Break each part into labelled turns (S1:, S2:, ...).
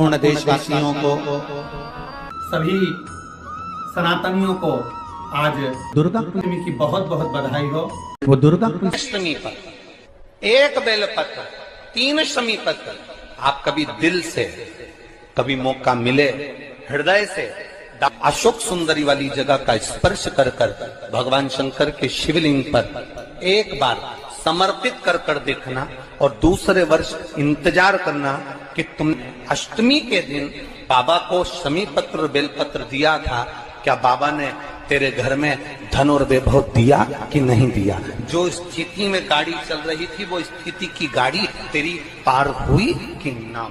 S1: पूर्ण देशवासियों को,
S2: सभी सनातनियों को आज
S1: दुर्गा
S2: अष्टमी की बहुत बहुत बधाई हो।
S1: वो दुर्गा
S3: अष्टमी पर एक बेलपत्र 3 शमी पत्र आप कभी दिल से, कभी मौका मिले हृदय से अशोक सुंदरी वाली जगह का स्पर्श कर कर भगवान शंकर के शिवलिंग पर एक बार समर्पित कर कर देखना और दूसरे वर्ष इंतजार करना कि तुमने अष्टमी के दिन बाबा को शमी पत्र बेलपत्र दिया था, क्या बाबा ने तेरे घर में धन और वैभव दिया कि नहीं दिया। जो स्थिति में गाड़ी चल रही थी वो स्थिति की गाड़ी तेरी पार हुई कि ना।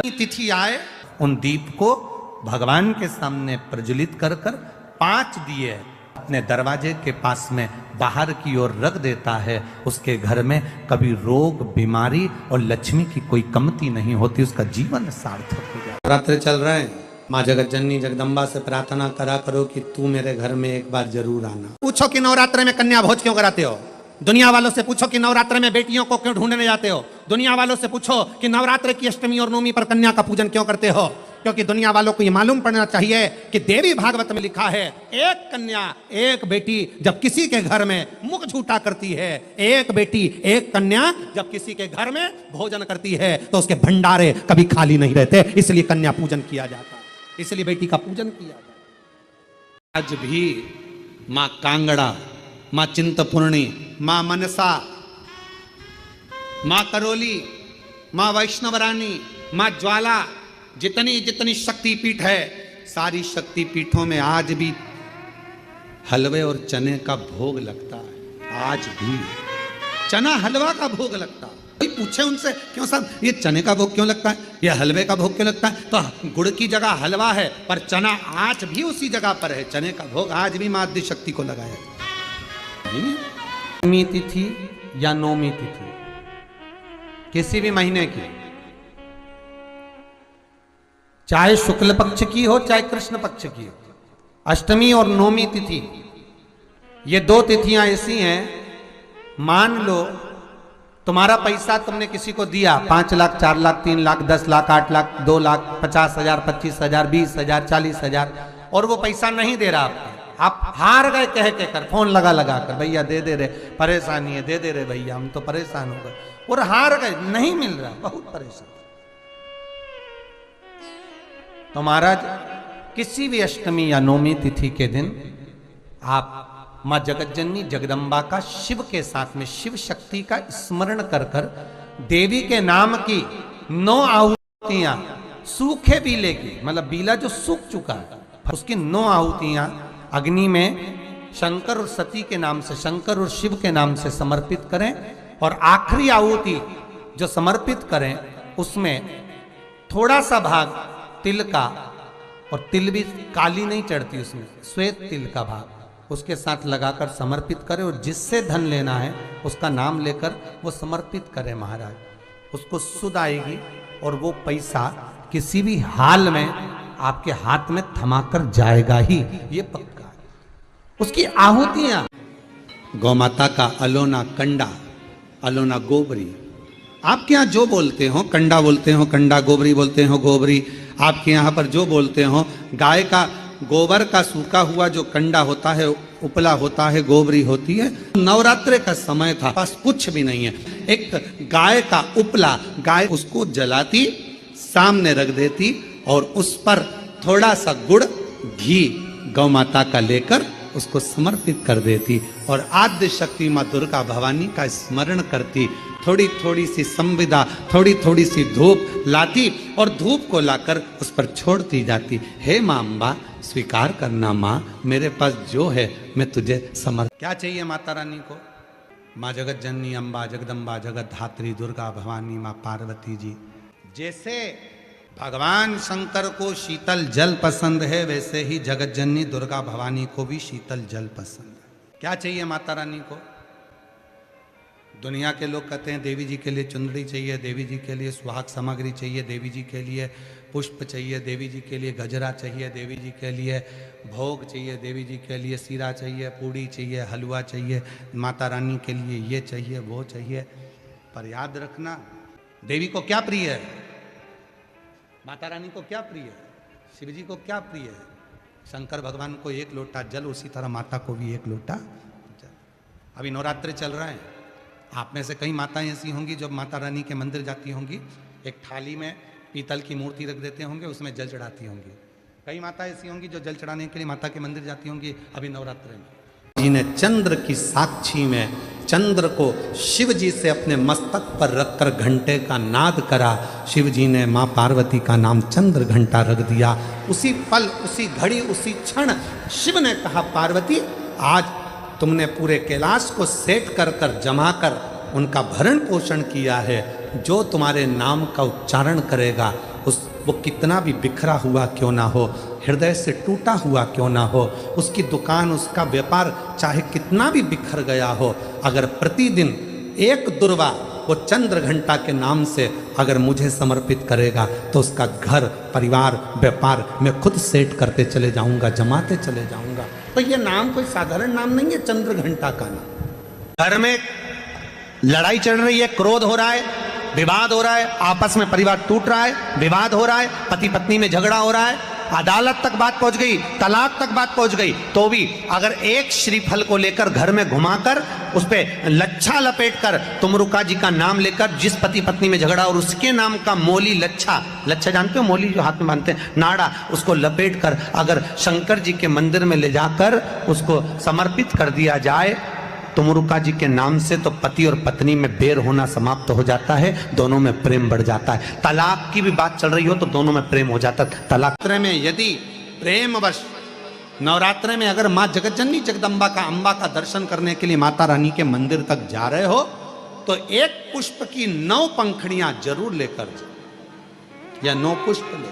S2: तिथि आए उन दीप को भगवान के सामने प्रज्वलित कर कर 5 दिए अपने दरवाजे के पास में बाहर की ओर रख देता है। उसके घर में कभी रोग बीमारी और लक्ष्मी की कोई कमती नहीं होती, उसका जीवन सार्थक हो जाता।
S1: नवरात्र चल रहे हैं, माँ जगत जननी जगदम्बा से प्रार्थना करा करो कि तू मेरे घर में एक बार जरूर आना।
S2: पूछो कि नवरात्र में कन्या भोज क्यों कराते हो। दुनिया वालों से पूछो कि नवरात्र में बेटियों को क्यों ढूंढने जाते हो। दुनिया वालों से पूछो कि नवरात्र की अष्टमी और नवमी पर कन्या का पूजन क्यों करते हो। क्योंकि दुनिया वालों को ये मालूम पड़ना चाहिए कि देवी भागवत में लिखा है, एक कन्या एक बेटी जब किसी के घर में मुख झूठा करती है, एक बेटी एक कन्या जब किसी के घर में भोजन करती है तो उसके भंडारे कभी खाली नहीं रहते। इसलिए कन्या पूजन किया जाता है, इसलिए बेटी का पूजन किया जाता है।
S1: आज भी माँ कांगड़ा, माँ चिंतपूर्णी, माँ मनसा, माँ करोली, माँ वैष्णवरानी, माँ ज्वाला, जितनी जितनी शक्तिपीठ है, सारी शक्तिपीठों में आज भी हलवे और चने का भोग लगता है। आज भी चना हलवा का भोग लगता है। कोई पूछे उनसे, क्यों साहब ये चने का भोग क्यों लगता है, ये हलवे का भोग क्यों लगता है, तो गुड़ की जगह हलवा है पर चना आज भी उसी जगह पर है। चने का भोग आज भी माँ आद्य शक्ति को लगाया।
S2: अष्टमी तिथि या नवमी तिथि किसी भी महीने की, चाहे शुक्ल पक्ष की हो चाहे कृष्ण पक्ष की हो, अष्टमी और नवमी तिथि ये 2 तिथियां ऐसी हैं, मान लो तुम्हारा पैसा तुमने किसी को दिया 5 लाख 4 लाख 3 लाख 10 लाख 8 लाख 2 लाख 50,000 25,000 20,000 40,000 और वो पैसा नहीं दे रहा आप हार गए कह के कर, फोन लगा कर, भैया दे दे रे, परेशानी है, दे दे रे भैया, हम तो परेशान हो गए, और हार गए, नहीं मिल रहा, बहुत परेशान। तो महाराज किसी भी अष्टमी या नवमी तिथि के दिन आप माँ जगत जननी जगदम्बा का शिव के साथ में शिव शक्ति का स्मरण कर कर देवी के नाम की 9 आहुतियां, सूखे बीले की, मतलब बीला जो सूख चुका है उसकी 9 आहुतियां अग्नि में शंकर और सती के नाम से, शंकर और शिव के नाम से समर्पित करें। और आखिरी आहुति जो समर्पित करें उसमें थोड़ा सा भाग तिल का, और तिल भी काली नहीं चढ़ती उसमें, श्वेत तिल का भाग उसके साथ लगाकर समर्पित करें। और जिससे धन लेना है उसका नाम लेकर वो समर्पित करें महाराज, उसको सुध आएगी और वो पैसा किसी भी हाल में आपके हाथ में थमाकर जाएगा ही, ये पक्का है। उसकी आहुतियां
S1: गौ माता का अलोना कंडा, अलोना गोबरी, आपके यहाँ जो बोलते हो, कंडा बोलते हो कंडा, गोबरी बोलते हो गोबरी, आपके यहाँ पर जो बोलते हो, गाय का गोबर का सूखा हुआ जो कंडा होता है, उपला होता है, गोबरी होती है। नवरात्र का समय था, बस कुछ भी नहीं है, एक गाय का उपला, गाय उसको जलाती, सामने रख देती और उस पर थोड़ा सा गुड़ घी गौ माता का लेकर उसको समर्पित कर देती और आद्य शक्ति माँ दुर्गा भवानी का स्मरण करती। थोड़ी थोड़ी सी संविदा, थोड़ी थोड़ी सी धूप लाती और धूप को लाकर उस पर छोड़ती जाती। हे माँ अम्बा, स्वीकार करना माँ, मेरे पास जो है मैं तुझे समर्पित।
S2: क्या चाहिए माता रानी को?
S1: माँ जगत जननी अम्बा जगदम्बा जगत धात्री दुर्गा भवानी माँ पार्वती जी।
S2: जैसे भगवान शंकर को शीतल जल पसंद है, वैसे ही जगत जननी दुर्गा भवानी को भी शीतल जल पसंद है। क्या चाहिए माता रानी को? दुनिया के लोग कहते हैं देवी जी के लिए चुंदड़ी चाहिए, देवी जी के लिए सुहाग सामग्री चाहिए, देवी जी के लिए पुष्प चाहिए, देवी जी के लिए गजरा चाहिए, देवी जी के लिए भोग चाहिए, देवी जी के लिए सीरा चाहिए, पूड़ी चाहिए, हलवा चाहिए, माता रानी के लिए ये चाहिए वो चाहिए। पर याद रखना, देवी को क्या प्रिय है?
S1: माता रानी को क्या प्रिय है, शिव जी को क्या प्रिय है? शंकर भगवान को एक लोटा जल, उसी तरह माता को भी एक लोटा जल। अभी नवरात्रि चल रहा है, आप में से कई माताएं ऐसी होंगी जब माता रानी के मंदिर जाती होंगी, एक थाली में पीतल की मूर्ति रख देते होंगे, उसमें जल चढ़ाती होंगी। कई माता ऐसी होंगी जो जल चढ़ाने के लिए माता के मंदिर जाती होंगी अभी नवरात्रि में। जी ने चंद्र की साक्षी में चंद्र को शिव जी से अपने मस्तक पर रखकर घंटे का नाद करा। शिव जी ने माँ पार्वती का नाम चंद्र घंटा रख दिया। उसी पल, उसी घड़ी, उसी क्षण शिव ने कहा, पार्वती आज तुमने पूरे कैलाश को सेट कर कर जमा कर उनका भरण पोषण किया है। जो तुम्हारे नाम का उच्चारण करेगा वो कितना भी बिखरा हुआ क्यों ना हो, हृदय से टूटा हुआ क्यों ना हो, उसकी दुकान, उसका व्यापार चाहे कितना भी बिखर गया हो, अगर प्रतिदिन एक दुर्वा वो चंद्र घंटा के नाम से अगर मुझे समर्पित करेगा तो उसका घर, परिवार, व्यापार मैं खुद सेट करते चले जाऊंगा, जमाते चले जाऊंगा। तो ये नाम कोई साधारण नाम नहीं है, चंद्र घंटा का नाम। घर में लड़ाई चल रही है, क्रोध हो रहा है, विवाद हो रहा है, आपस में परिवार टूट रहा है, विवाद हो रहा है, पति पत्नी में झगड़ा हो रहा है, अदालत तक बात पहुंच गई, तलाक तक बात पहुंच गई, तो भी अगर एक श्रीफल को लेकर घर में घुमाकर उस पे लच्छा लपेटकर तुमरुका जी का नाम लेकर जिस पति पत्नी में झगड़ा और उसके नाम का मोली लच्छा जानते हो, मोली जो हाथ में बांधते हैं, नाड़ा, उसको लपेट कर अगर शंकर जी के मंदिर में ले जाकर उसको समर्पित कर दिया जाए तुमरुका जी के नाम से, तो पति और पत्नी में बैर होना समाप्त हो जाता है, दोनों में प्रेम बढ़ जाता है। तलाक की भी बात चल रही हो तो दोनों में प्रेम हो जाता है। तलाक में यदि प्रेमवश नवरात्रि में अगर माँ जगतजननी जगदम्बा का, अम्बा का दर्शन करने के लिए माता रानी के मंदिर तक जा रहे हो तो एक पुष्प की 9 पंखुड़ियां जरूर लेकर जाओ, या 9 पुष्प लेकर,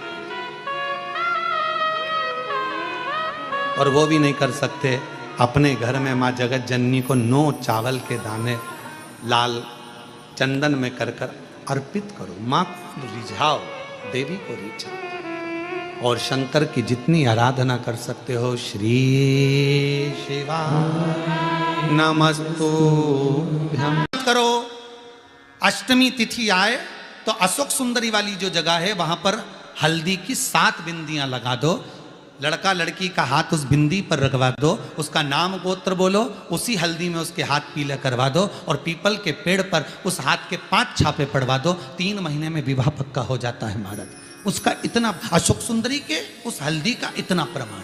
S1: और वो भी नहीं कर सकते अपने घर में माँ जगत जननी को 9 चावल के दाने लाल चंदन में कर कर अर्पित करो। माँ को रिझाओ, देवी को रिझाओ, और शंकर की जितनी आराधना कर सकते हो, श्री शिवा नमस्तुभ्यं करो। अष्टमी तिथि आए तो अशोक सुंदरी वाली जो जगह है वहां पर हल्दी की 7 बिंदियां लगा दो, लड़का लड़की का हाथ उस बिंदी पर रखवा दो, उसका नाम गोत्र बोलो, उसी हल्दी में उसके हाथ पीले करवा दो, और पीपल के पेड़ पर उस हाथ के 5 छापे पड़वा दो। 3 महीने में विवाह पक्का हो जाता है महाराज। उसका इतना, अशोक सुंदरी के उस हल्दी का इतना प्रमाण,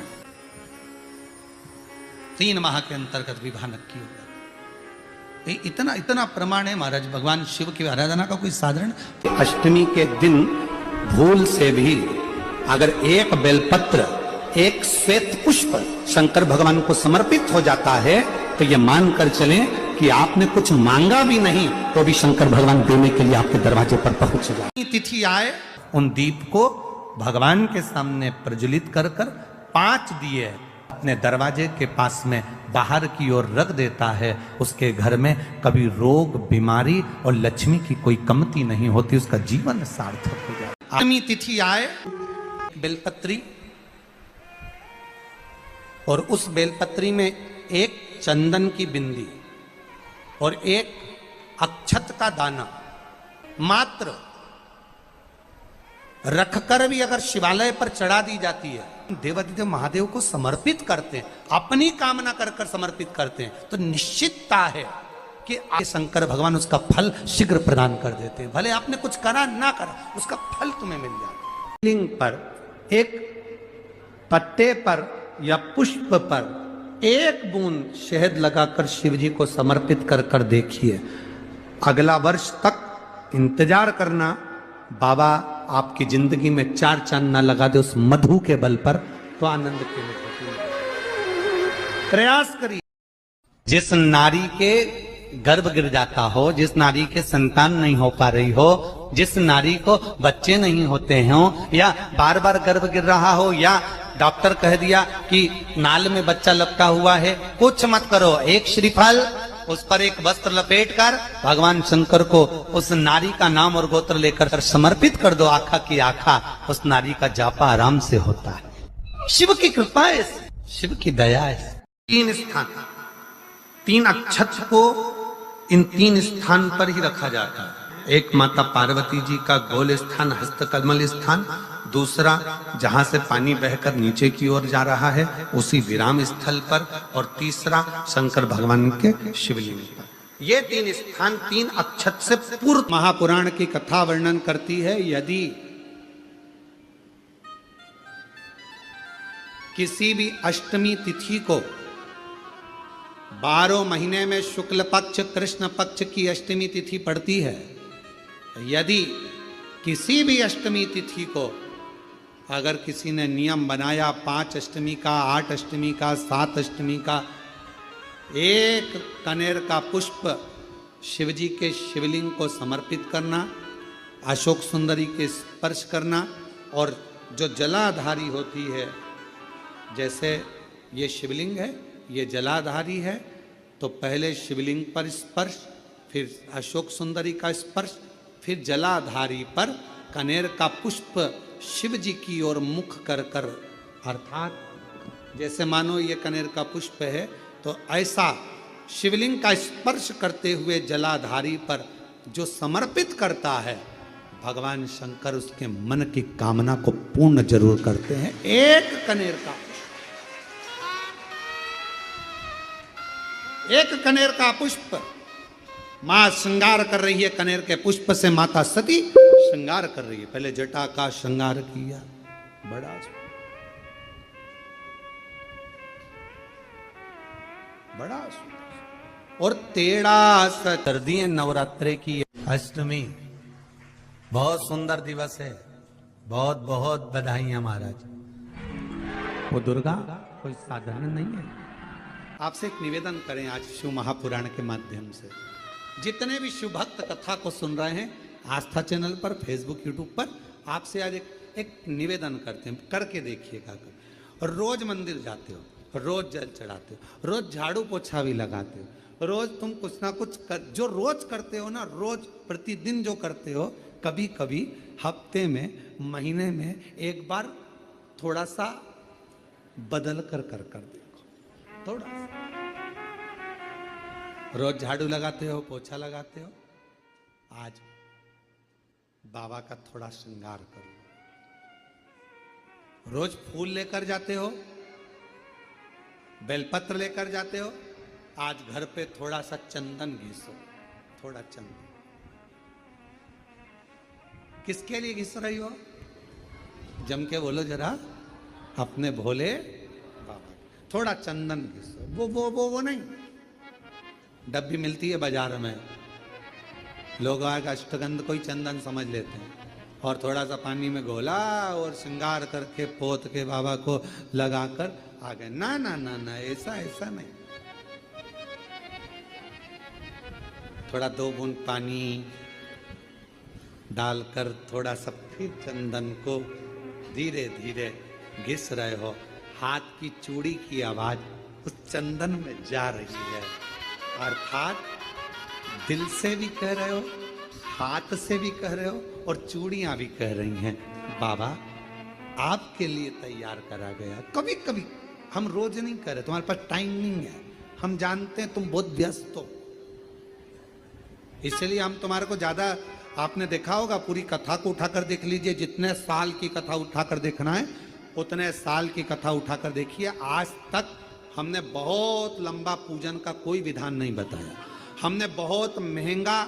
S1: 3 माह के अंतर्गत विवाह नक्की हो जाता, इतना इतना प्रमाण है महाराज। भगवान शिव की आराधना का कोई साधारण। अष्टमी के दिन भूल से भी अगर एक बेलपत्र, एक श्वेत पुष्प शंकर भगवान को समर्पित हो जाता है तो ये मानकर चलें कि आपने कुछ मांगा भी नहीं तो भी शंकर भगवान देने के लिए आपके दरवाजे पर पहुंच जाए। तिथि आए उन दीप को भगवान के सामने प्रज्वलित कर कर 5 दिए अपने दरवाजे के पास में बाहर की ओर रख देता है। उसके घर में कभी रोग, बीमारी और लक्ष्मी की कोई कमती नहीं होती, उसका जीवन सार्थक हो जाता है। अष्टमी तिथि आए, बेलपत्री, और उस बेलपत्री में एक चंदन की बिंदी और एक अक्षत का दाना मात्र रखकर भी अगर शिवालय पर चढ़ा दी जाती है, देवादिदेव महादेव को समर्पित करते हैं, अपनी कामना कर कर समर्पित करते हैं, तो निश्चितता है कि शंकर भगवान उसका फल शीघ्र प्रदान कर देते हैं। भले आपने कुछ करा ना करा, उसका फल तुम्हें मिल जाता है। लिंग पर, एक पत्ते पर या पुष्प पर 1 बूंद शहद लगाकर शिव जी को समर्पित कर कर देखिए। अगला वर्ष तक इंतजार करना, बाबा आपकी जिंदगी में 4 चांद ना लगा दे उस मधु के बल पर, तो आनंद के लिए प्रयास करिए। जिस नारी के गर्भ गिर जाता हो, जिस नारी के संतान नहीं हो पा रही हो, जिस नारी को बच्चे नहीं होते हो, या बार बार गर्भ गिर रहा हो, या डॉक्टर कह दिया कि नाल में बच्चा लपटा हुआ है, कुछ मत करो, एक श्रीफल उस पर एक वस्त्र लपेट कर भगवान शंकर को उस नारी का नाम और गोत्र लेकर समर्पित कर दो। आखा की आखा उस नारी का जापा आराम से होता है। शिव की कृपा है, शिव की दया है। 3 स्थान, 3 अक्षत को इन 3 स्थान पर ही रखा जाता है। एक माता पार्वती जी का गोल स्थान, हस्तकमल स्थान, दूसरा जहां से पानी बहकर नीचे की ओर जा रहा है उसी विराम स्थल पर, और तीसरा शंकर भगवान के शिवलिंग पर। ये 3 स्थान 3 अक्षत से पूर्व महापुराण की कथा वर्णन करती है। यदि किसी भी अष्टमी तिथि को 12 महीने में शुक्ल पक्ष कृष्ण पक्ष की अष्टमी तिथि पड़ती है, यदि किसी भी अष्टमी तिथि को अगर किसी ने नियम बनाया 5 अष्टमी का, 8 अष्टमी का, 7 अष्टमी का, एक कनेर का पुष्प शिवजी के शिवलिंग को समर्पित करना, अशोक सुंदरी के स्पर्श करना, और जो जलाधारी होती है, जैसे ये शिवलिंग है, ये जलाधारी है, तो पहले शिवलिंग पर स्पर्श, फिर अशोक सुंदरी का स्पर्श, फिर जलाधारी पर कनेर का पुष्प शिव जी की ओर मुख कर कर, अर्थात जैसे मानो ये कनेर का पुष्प है, तो ऐसा शिवलिंग का स्पर्श करते हुए जलाधारी पर जो समर्पित करता है, भगवान शंकर उसके मन की कामना को पूर्ण जरूर करते हैं। एक कनेर का पुष्प मां श्रृंगार कर रही है, कनेर के पुष्प से माता सती श्रृंगार कर रही है। पहले जटा का श्रृंगार किया, बड़ा और तेड़ा कर दिए। नवरात्रे की अष्टमी बहुत सुंदर दिवस है, बहुत बहुत बधाइयां महाराज। वो दुर्गा कोई साधारण नहीं है। आपसे एक निवेदन करें आज शिव महापुराण के माध्यम से, जितने भी शिव भक्त कथा को सुन रहे हैं आस्था चैनल पर, फेसबुक, यूट्यूब पर, आपसे आज एक निवेदन करते हैं, करके देखिएगा। रोज मंदिर जाते हो, रोज जल चढ़ाते हो, रोज झाड़ू पोछा भी लगाते हो, रोज तुम कुछ ना कुछ जो रोज करते हो ना, रोज प्रतिदिन जो करते हो, कभी कभी हफ्ते में, महीने में एक बार थोड़ा सा बदल कर देखो, थोड़ा सा। रोज झाड़ू लगाते हो, पोछा लगाते हो, आज बाबा का थोड़ा श्रृंगार करो। रोज फूल लेकर जाते हो, बेलपत्र लेकर जाते हो, आज घर पे थोड़ा सा चंदन घिसो, थोड़ा चंदन। किसके लिए घिस रही हो? जम के बोलो जरा, अपने भोले बाबा। थोड़ा चंदन घिसो, वो नहीं, डब्बी मिलती है बाजार में, लोग आगे अष्टगंध कोई चंदन समझ लेते हैं, और थोड़ा सा पानी में घोला और श्रृंगार करके पोत के बाबा को लगाकर आ गए। ना ना ना ना, ऐसा नहीं। थोड़ा 2 बूंद पानी डालकर थोड़ा सा फिर चंदन को धीरे धीरे घिस रहे हो। हाथ की चूड़ी की आवाज उस चंदन में जा रही है, अर्थात दिल से भी कह रहे हो, हाथ से भी कह रहे हो, और चूड़ियां भी कह रही हैं, बाबा आपके लिए तैयार करा गया। कभी कभी हम रोज नहीं कर रहे, तुम्हारे पास टाइम नहीं है, हम जानते हैं तुम बहुत व्यस्त हो, इसलिए हम तुम्हारे को ज्यादा, आपने देखा होगा, पूरी कथा को उठाकर देख लीजिए, जितने साल की कथा उठाकर देखना है उतने साल की कथा उठाकर देखिए। आज तक हमने बहुत लंबा पूजन का कोई विधान नहीं बताया, हमने बहुत महंगा,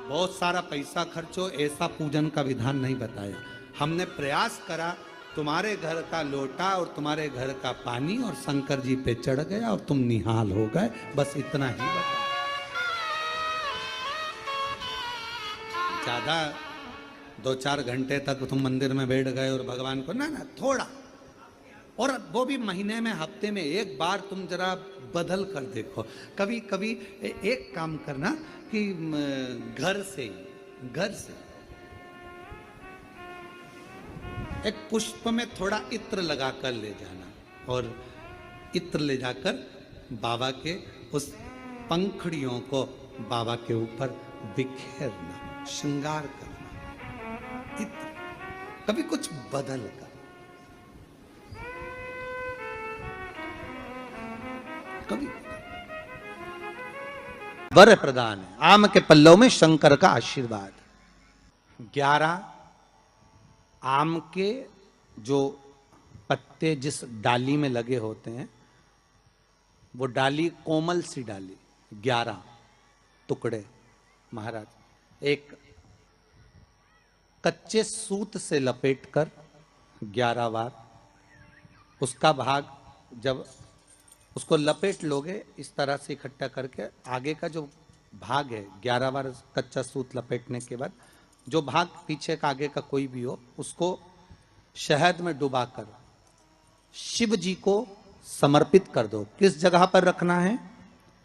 S1: बहुत सारा पैसा खर्चो ऐसा पूजन का विधान नहीं बताया। हमने प्रयास करा तुम्हारे घर का लोटा और तुम्हारे घर का पानी और शंकर जी पे चढ़ गया और तुम निहाल हो गए, बस इतना ही बताया। ज्यादा 2-4 घंटे तक तुम मंदिर में बैठ गए और भगवान को ना, थोड़ा, और वो भी महीने में, हफ्ते में एक बार तुम जरा बदल कर देखो। कभी कभी एक काम करना कि घर से एक पुष्प में थोड़ा इत्र लगा कर ले जाना, और इत्र ले जाकर बाबा के उस पंखुड़ियों को बाबा के ऊपर बिखेरना, श्रृंगार करना, इत्र, कभी कुछ बदल कर, कभी वर प्रदान है। आम के पल्लव में शंकर का आशीर्वाद। 11 आम के जो पत्ते जिस डाली में लगे होते हैं, वो डाली कोमल सी डाली, 11 टुकड़े महाराज एक कच्चे सूत से लपेटकर 11 बार, उसका भाग जब उसको लपेट लोगे इस तरह से इकट्ठा करके, आगे का जो भाग है 11 बार कच्चा सूत लपेटने के बाद जो भाग पीछे का आगे का कोई भी हो, उसको शहद में डुबाकर शिव जी को समर्पित कर दो। किस जगह पर रखना है?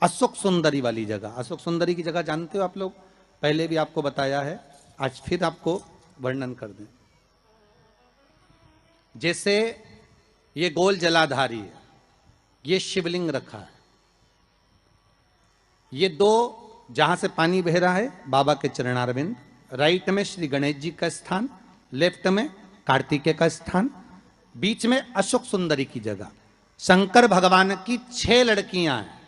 S1: अशोक सुंदरी वाली जगह। अशोक सुंदरी की जगह जानते हो आप लोग, पहले भी आपको बताया है, आज फिर आपको वर्णन कर दें। जैसे ये गोल जलाधारी है, ये शिवलिंग रखा है, ये 2 जहां से पानी बह रहा है बाबा के चरणारविंद, राइट में श्री गणेश जी का स्थान, लेफ्ट में कार्तिकेय का स्थान, बीच में अशोक सुंदरी की जगह। शंकर भगवान की 6 लड़कियां हैं।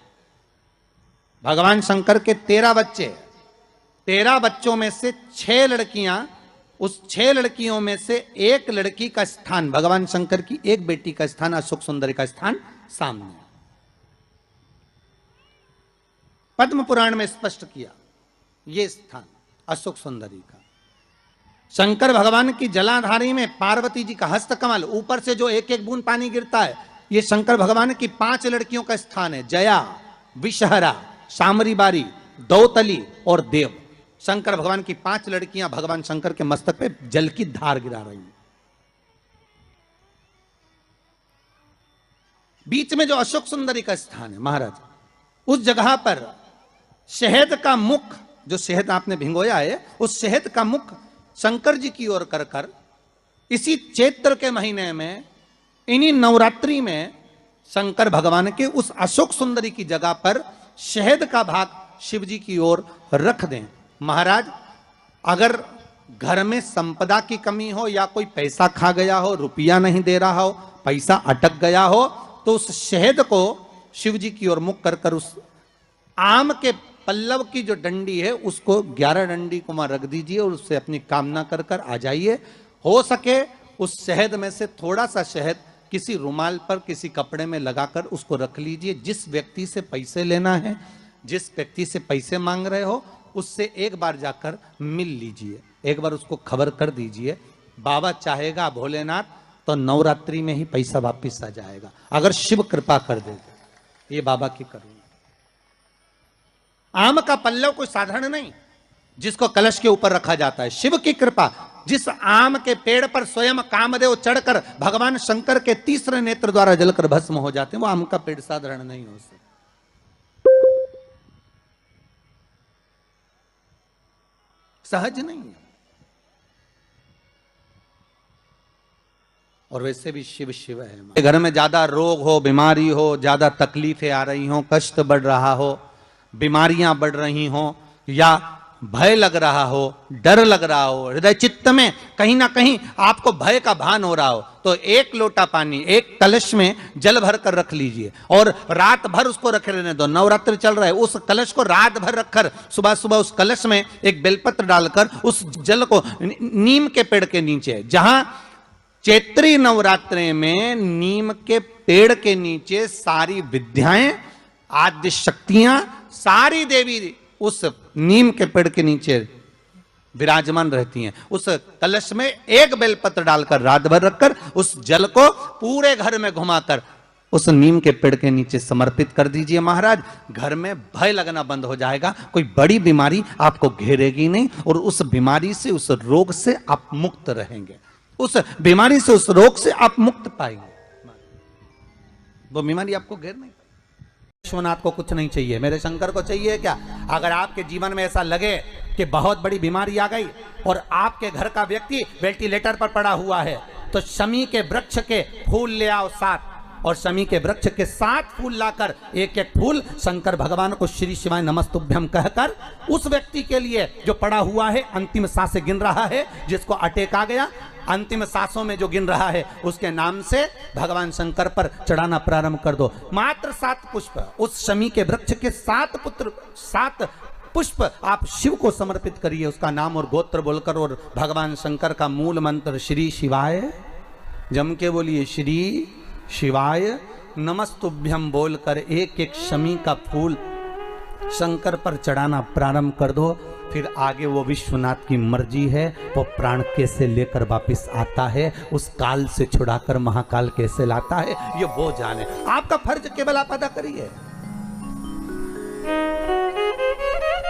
S1: भगवान शंकर के 13 बच्चे, 13 बच्चों में से 6 लड़कियां, उस 6 लड़कियों में से एक लड़की का स्थान, भगवान शंकर की एक बेटी का स्थान, अशोक सुंदरी का स्थान सामने। पद्म पुराण में स्पष्ट किया ये स्थान अशोक सुंदरी का। शंकर भगवान की जलाधारी में पार्वती जी का हस्तकमल, ऊपर से जो एक एक बूंद पानी गिरता है, ये शंकर भगवान की 5 लड़कियों का स्थान है, जया, विषहरा, शामरी बारी, दौतली और देव। शंकर भगवान की 5 लड़कियां भगवान शंकर के मस्तक पे जल की धार गिरा रही हैं। बीच में जो अशोक सुंदरी का स्थान है महाराज, उस जगह पर शहद का मुख, जो शहद आपने भिंगोया है, उस शहद का मुख शंकर जी की ओर कर कर इसी चैत्र के महीने में, इन्हीं नवरात्रि में शंकर भगवान के उस अशोक सुंदरी की जगह पर शहद का भाग शिव जी की ओर रख दें। महाराज अगर घर में संपदा की कमी हो या कोई पैसा खा गया हो, रुपया नहीं दे रहा हो, पैसा अटक गया हो, तो उस शहद को शिव जी की ओर मुख कर कर उस आम के पल्लव की जो डंडी है उसको 11 डंडी को वहां रख दीजिए और उससे अपनी कामना कर कर आ जाइए। हो सके उस शहद में से थोड़ा सा शहद किसी रुमाल पर, किसी कपड़े में लगाकर उसको रख लीजिए। जिस व्यक्ति से पैसे लेना है, जिस व्यक्ति से पैसे मांग रहे हो, उससे एक बार जाकर मिल लीजिए, एक बार उसको खबर कर दीजिए। बाबा चाहेगा भोलेनाथ तो नवरात्रि में ही पैसा वापिस आ जाएगा, अगर शिव कृपा कर देगा। ये बाबा की करुणा। आम का पल्लव कोई साधारण नहीं जिसको कलश के ऊपर रखा जाता है, शिव की कृपा। जिस आम के पेड़ पर स्वयं कामदेव चढ़कर भगवान शंकर के तीसरे नेत्र द्वारा जलकर भस्म हो जाते हैं, वो आम का पेड़ साधारण नहीं हो सकता। सहज नहीं है। और वैसे भी शिव शिव है। घर में ज्यादा रोग हो, बीमारी हो, ज्यादा तकलीफें आ रही हो, कष्ट बढ़ रहा हो, बीमारियां बढ़ रही हो, या भय लग रहा हो, डर लग रहा हो, हृदय चित्त में कहीं ना कहीं आपको भय का भान हो रहा हो, तो 1 लोटा पानी, 1 कलश में जल भर कर रख लीजिए और रात भर उसको रखे रहने दो। नवरात्रि चल रहा है, उस कलश को रात भर रखकर सुबह सुबह उस कलश में एक बेलपत्र डालकर उस जल को नीम के पेड़ के नीचे, जहां चैत्री नवरात्रि में नीम के पेड़ के नीचे सारी विद्याएं, आद्य शक्तियां, सारी देवी उस नीम के पेड़ के नीचे विराजमान रहती हैं। उस कलश में 1 बेलपत्र डालकर रात भर रखकर उस जल को पूरे घर में घुमाकर उस नीम के पेड़ के नीचे समर्पित कर दीजिए। महाराज घर में भय लगना बंद हो जाएगा, कोई बड़ी बीमारी आपको घेरेगी नहीं और उस बीमारी से, उस रोग से आप मुक्त रहेंगे। उस बीमारी से, उस रोग से आप मुक्त पाएंगे। वो बीमारी आपको घेर नहीं। विश्वनाथ को कुछ नहीं चाहिए, मेरे शंकर को चाहिए क्या? अगर आपके जीवन में ऐसा लगे कि बहुत बड़ी बीमारी आ गई और आपके घर का व्यक्ति वेंटिलेटर पर पड़ा हुआ है, तो शमी के वृक्ष के फूल ले आओ 7, और शमी के वृक्ष के 7 फूल लाकर 1-1 फूल शंकर भगवान को श्री शिवाय नमस्तुभ्यम कहकर उस व्यक्ति के लिए जो पड़ा हुआ है, अंतिम सांसें गिन रहा है, जिसको अटैक आ गया, अंतिम सांसों में जो गिन रहा है, उसके नाम से भगवान शंकर पर चढ़ाना प्रारंभ कर दो। मात्र 7 पुष्प उस शमी के वृक्ष के 7 पुत्र, 7
S2: पुष्प आप शिव को समर्पित करिए, उसका नाम और गोत्र बोलकर, और भगवान शंकर का मूल मंत्र श्री शिवाय, जम के बोलिए श्री शिवाय नमस्तुभ्यम बोलकर एक एक शमी का फूल शंकर पर चढ़ाना प्रारंभ कर दो। फिर आगे वो विश्वनाथ की मर्जी है, वो प्राण कैसे लेकर वापिस आता है, उस काल से छुड़ाकर महाकाल कैसे लाता है, ये वो जाने। आपका फर्ज केवल आप अदा करिए।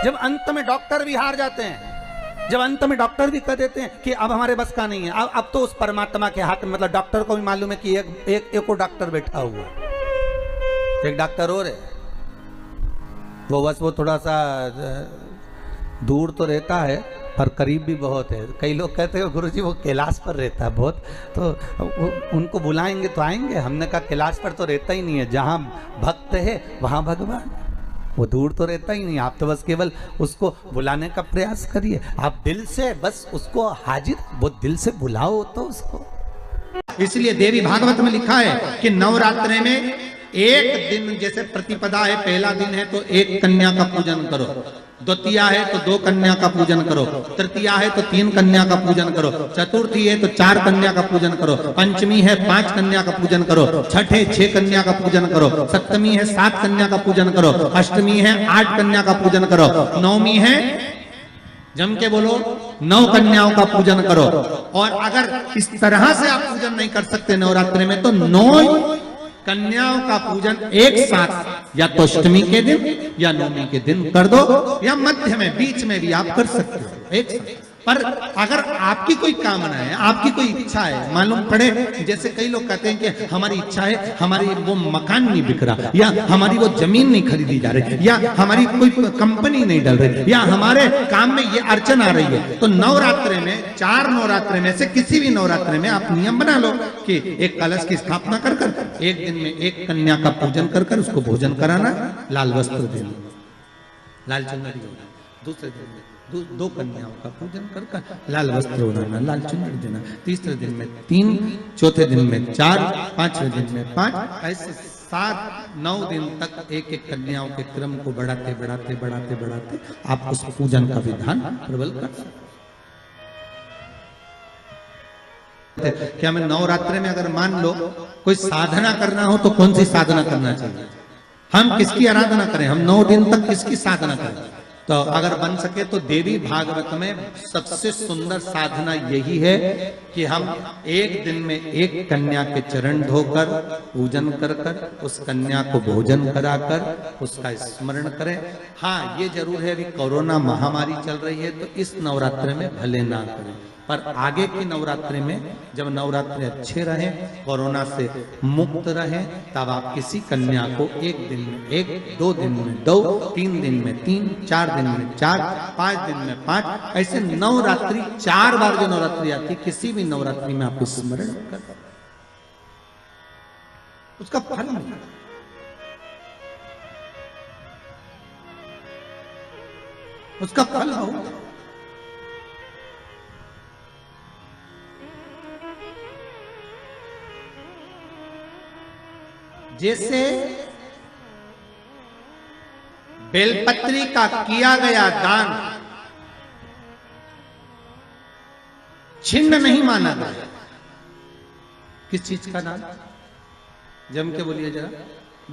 S2: जब अंत में डॉक्टर भी हार जाते हैं, जब अंत में डॉक्टर भी कह देते हैं कि अब हमारे बस का नहीं है, अब तो उस परमात्मा के हाथ में, मतलब डॉक्टर को भी मालूम है कि एक डॉक्टर बैठा हुआ, एक डॉक्टर और है, वो बस वो थोड़ा सा दूर तो रहता है पर करीब भी बहुत है। कई लोग कहते हैं गुरुजी वो कैलाश पर रहता है बहुत, तो उनको बुलाएंगे तो आएंगे। हमने कहा कैलाश पर तो रहता ही नहीं है, जहाँ भक्त है वहाँ भगवान, वो दूर तो रहता ही नहीं। आप तो बस केवल उसको बुलाने का प्रयास करिए, आप दिल से बस उसको हाजिर, वो दिल से बुलाओ तो उसको।
S1: इसलिए देवी भागवत में लिखा है कि नवरात्रि में एक दिन, जैसे प्रतिपदा है, पहला दिन है तो एक कन्या का पूजन करो, द्वितीया है तो 2 कन्या का पूजन करो, तृतीया है तो 3 कन्या का पूजन करो, चतुर्थी है तो 4 कन्या का पूजन करो, पंचमी है 5 कन्या का पूजन करो, छठ है 6 कन्या का पूजन करो, सप्तमी है 7 कन्या का पूजन करो, अष्टमी है 8 कन्या का पूजन करो, नवमी है, जम के बोलो, 9 कन्याओं का पूजन करो। और अगर इस तरह से आप पूजन नहीं कर सकते नवरात्रि में, तो 9 कन्याओं का पूजन एक साथ, या तो अष्टमी के दिन या नवमी के दिन कर दो, या मध्य में बीच में भी आप कर सकते हो एक साथ। पर अगर आपकी कोई कामना है, आपकी कोई इच्छा है, मालूम पड़े, जैसे कई लोग कहते हैं कि हमारी इच्छा है, हमारी वो मकान नहीं बिक रहा, या हमारी वो जमीन नहीं खरीदी जा रही, या हमारी कोई कंपनी नहीं डल रही, या हमारे काम में ये अड़चन आ रही है, तो नवरात्रि में, 4 नवरात्रि में से किसी भी नवरात्रि में आप नियम बना लो कि एक कलश की स्थापना कर कर एक दिन में एक कन्या का पूजन कर कर उसको भोजन कराना, लाल वस्त्र देना, लाल चुनरी देना, दूसरे दिन में 2 कन्याओं का पूजन कर कर लाल वस्त्र ओढ़ाना, लाल चुनरी देना, तीसरे दिन में 3, चौथे दिन में 4, 5वें दिन में 5, ऐसे 7-9 दिन तक एक एक कन्याओं के क्रम को बढ़ाते बढ़ाते बढ़ाते बढ़ाते आप उस पूजन का विधान प्रबल कर सकते। क्या मैं नवरात्रि में, अगर मान लो कोई साधना करना हो तो कौन सी साधना करना चाहिए, हम किसकी आराधना करें, हम 9 दिन तक किसकी साधना करें? तो अगर बन सके तो देवी भागवत में सबसे सुंदर साधना यही है कि हम एक दिन में एक कन्या के चरण धोकर पूजन कर कर उस कन्या को भोजन कराकर उसका स्मरण करें। हाँ, ये जरूर है, अभी कोरोना महामारी चल रही है तो इस नवरात्रि में भले ना करें, पर आगे की नवरात्रि में जब नवरात्रि अच्छे रहें, कोरोना से मुक्त रहें, तब आप किसी कन्या को एक दिन में 1, 2 दिन में 2, 3 दिन में 3, 4 दिन में 4, 5 दिन में 5, ऐसे नवरात्रि 4 बार जो नवरात्रि आती, किसी भी नवरात्रि में आप स्मरण कर उसका फल मिलेगा। उसका फल होगा। जैसे बेलपत्री का किया गया दान छिन्न नहीं माना गया। किस चीज का दान? जम के बोलिए जरा।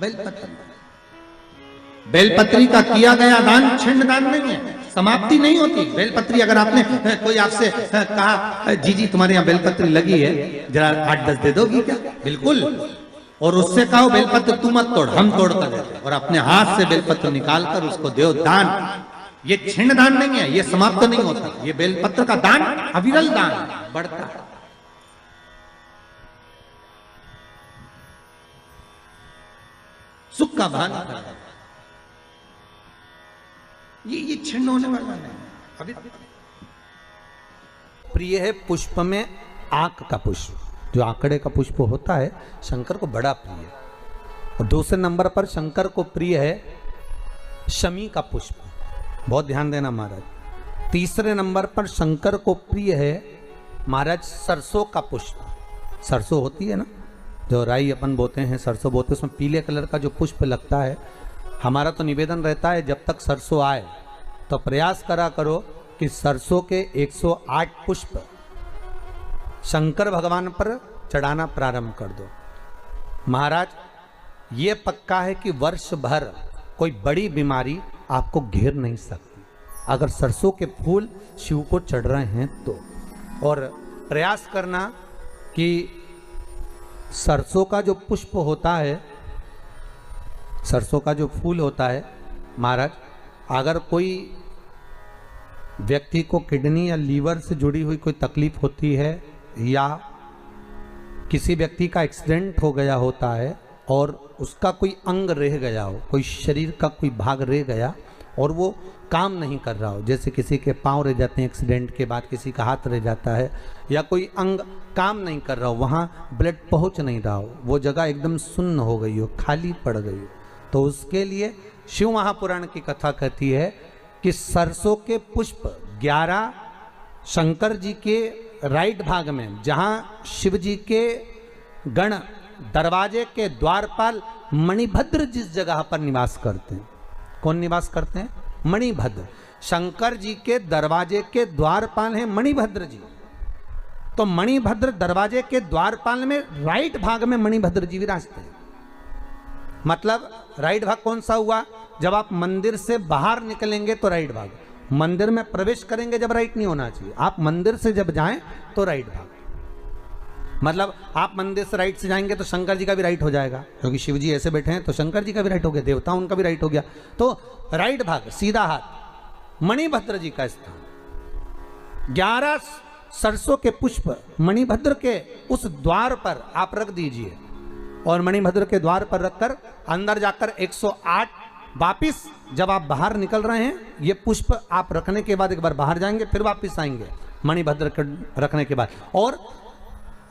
S1: बेलपत्री। बेलपत्री का किया गया दान छिन्न दान नहीं है, समाप्ति नहीं होती। बेलपत्री, अगर आपने कोई आपसे कहा जी जी तुम्हारे यहाँ बेलपत्री लगी है, जरा 8-10 दे दोगी क्या? बिल्कुल। और उससे कहो बेलपत्र तू मत तोड़, हम तोड़ कर देते, और अपने हाथ से बेलपत्र निकालकर उसको दो दान। ये छिन्न दान नहीं है, ये समाप्त नहीं होता। ये बेलपत्र का दान अविरल दान बढ़ता है। सुख का भान ये छिन्न होने वाला नहीं। अभी
S2: प्रिय है पुष्प में आंक का पुष्प, जो आंकड़े का पुष्प होता है शंकर को बड़ा प्रिय है। और दूसरे नंबर पर शंकर को प्रिय है शमी का पुष्प, बहुत ध्यान देना महाराज। तीसरे नंबर पर शंकर को प्रिय है महाराज सरसों का पुष्प। सरसों होती है ना, जो राई अपन बोते हैं, सरसों बोते हैं, उसमें पीले कलर का जो पुष्प लगता है। हमारा तो निवेदन रहता है जब तक सरसों आए तो प्रयास करा करो कि सरसों के 108 पुष्प शंकर भगवान पर चढ़ाना प्रारंभ कर दो। महाराज, ये पक्का है कि वर्ष भर कोई बड़ी बीमारी आपको घेर नहीं सकती अगर सरसों के फूल शिव को चढ़ रहे हैं तो। और प्रयास करना कि सरसों का जो पुष्प होता है, सरसों का जो फूल होता है महाराज, अगर कोई व्यक्ति को किडनी या लीवर से जुड़ी हुई कोई तकलीफ होती है या किसी व्यक्ति का एक्सीडेंट हो गया होता है और उसका कोई अंग रह गया हो, कोई शरीर का कोई भाग रह गया और वो काम नहीं कर रहा हो, जैसे किसी के पांव रह जाते हैं एक्सीडेंट के बाद, किसी का हाथ रह जाता है या कोई अंग काम नहीं कर रहा हो, वहाँ ब्लड पहुँच नहीं रहा हो, वो जगह एकदम सुन्न हो गई हो, खाली पड़ गई हो, तो उसके लिए शिव महापुराण की कथा कहती है कि सरसों के पुष्प 11 शंकर जी के राइट भाग में, जहाँ शिव जी के गण दरवाजे के द्वारपाल मणिभद्र जिस जगह पर निवास करते हैं, कौन निवास करते हैं? मणिभद्र। शंकर जी के दरवाजे के द्वारपाल हैं मणिभद्र जी। तो मणिभद्र दरवाजे के द्वारपाल में राइट भाग में मणिभद्र जी विराजते हैं। मतलब राइट भाग कौन सा हुआ? जब आप मंदिर से बाहर निकलेंगे तो राइट भाग, मंदिर में प्रवेश करेंगे जब राइट नहीं होना चाहिए, आप मंदिर से जब जाएं तो राइट भाग। मतलब आप मंदिर से राइट से जाएंगे तो शंकर जी का भी राइट हो जाएगा, क्योंकि शिव जी ऐसे बैठे हैं तो शंकर जी का भी राइट हो गया, देवता उनका भी राइट हो गया, तो राइट भाग सीधा हाथ मणिभद्र जी का स्थान। 11 सरसों के पुष्प मणिभद्र के उस द्वार पर आप रख दीजिए और मणिभद्र के द्वार पर रखकर अंदर जाकर 108 वापिस जब आप बाहर निकल रहे हैं, ये पुष्प आप रखने के बाद एक बार बाहर जाएंगे फिर वापिस आएंगे मणिभद्र के रखने के बाद, और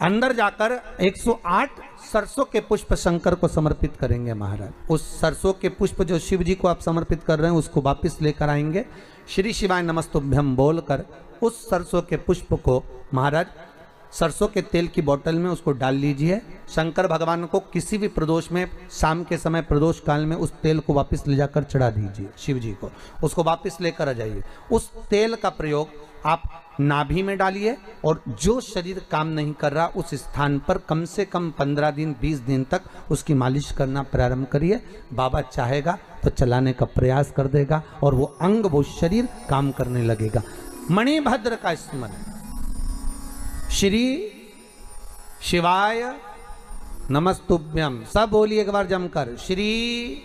S2: अंदर जाकर 108 सरसों के पुष्प शंकर को समर्पित करेंगे महाराज। उस सरसों के पुष्प जो शिव जी को आप समर्पित कर रहे हैं उसको वापिस लेकर आएंगे, श्री शिवाय नमस्तुभ्यम बोलकर उस सरसों के पुष्प को महाराज सरसों के तेल की बोतल में उसको डाल लीजिए। शंकर भगवान को किसी भी प्रदोष में, शाम के समय प्रदोष काल में उस तेल को वापस ले जाकर चढ़ा दीजिए शिव जी को, उसको वापस लेकर आ जाइए। उस तेल का प्रयोग आप नाभि में डालिए और जो शरीर काम नहीं कर रहा उस स्थान पर कम से कम 15 दिन 20 दिन तक उसकी मालिश करना प्रारंभ करिए। बाबा चाहेगा तो चलाने का प्रयास कर देगा और वो अंग, वो शरीर काम करने लगेगा। मणिभद्र का स्मरण, श्री शिवाय नमस्तुभ्यम, सब बोलिए एक बार जमकर, श्री,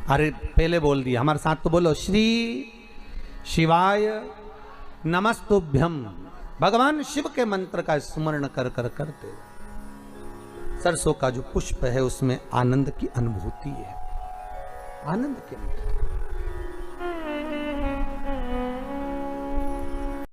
S2: अरे पहले बोल दिया, हमारे साथ तो बोलो, श्री शिवाय नमस्तुभ्यम। भगवान शिव के मंत्र का स्मरण कर कर करते सरसों का जो पुष्प है उसमें आनंद की अनुभूति है, आनंद के